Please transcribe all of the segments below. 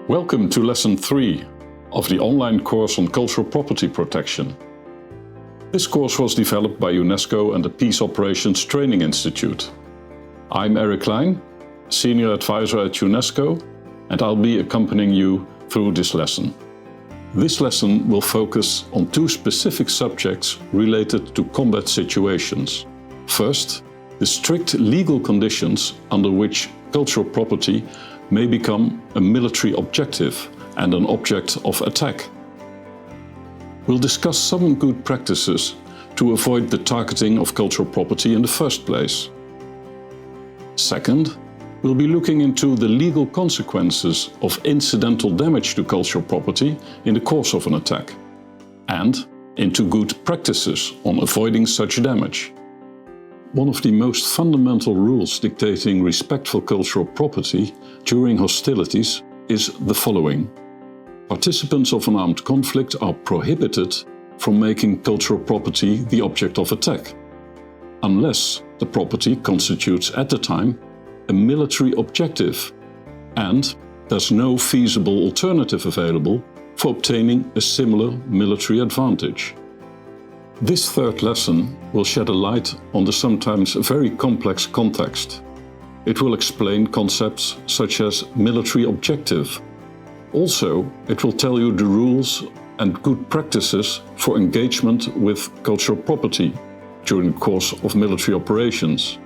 Welcome to Lesson 3 of the online course on cultural property protection. This course was developed by UNESCO and the Peace Operations Training Institute. I'm Eric Klein, Senior Advisor at UNESCO, and I'll be accompanying you through this lesson. This lesson will focus on two specific subjects related to combat situations. First, the strict legal conditions under which cultural property may become a military objective and an object of attack. We'll discuss some good practices to avoid the targeting of cultural property in the first place. Second, we'll be looking into the legal consequences of incidental damage to cultural property in the course of an attack, and into good practices on avoiding such damage. One of the most fundamental rules dictating respect for cultural property during hostilities is the following. Participants of an armed conflict are prohibited from making cultural property the object of attack, unless the property constitutes at the time a military objective and there's no feasible alternative available for obtaining a similar military advantage. This third lesson will shed a light on the sometimes very complex context. It will explain concepts such as military objective. Also, it will tell you the rules and good practices for engagement with cultural property during the course of military operations.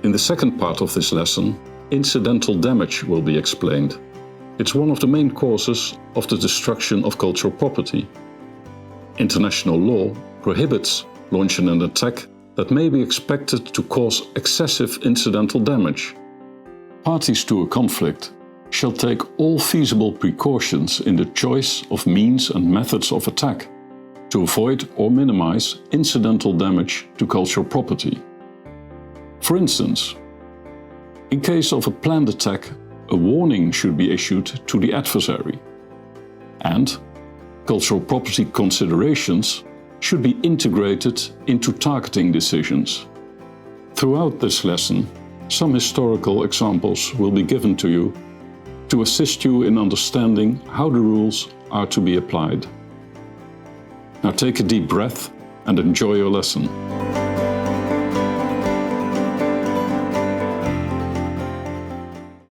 In the second part of this lesson, incidental damage will be explained. It's one of the main causes of the destruction of cultural property. International law prohibits launching an attack that may be expected to cause excessive incidental damage. Parties to a conflict shall take all feasible precautions in the choice of means and methods of attack to avoid or minimize incidental damage to cultural property. For instance, in case of a planned attack, a warning should be issued to the adversary, and cultural property considerations should be integrated into targeting decisions. Throughout this lesson, some historical examples will be given to you to assist you in understanding how the rules are to be applied. Now take a deep breath and enjoy your lesson.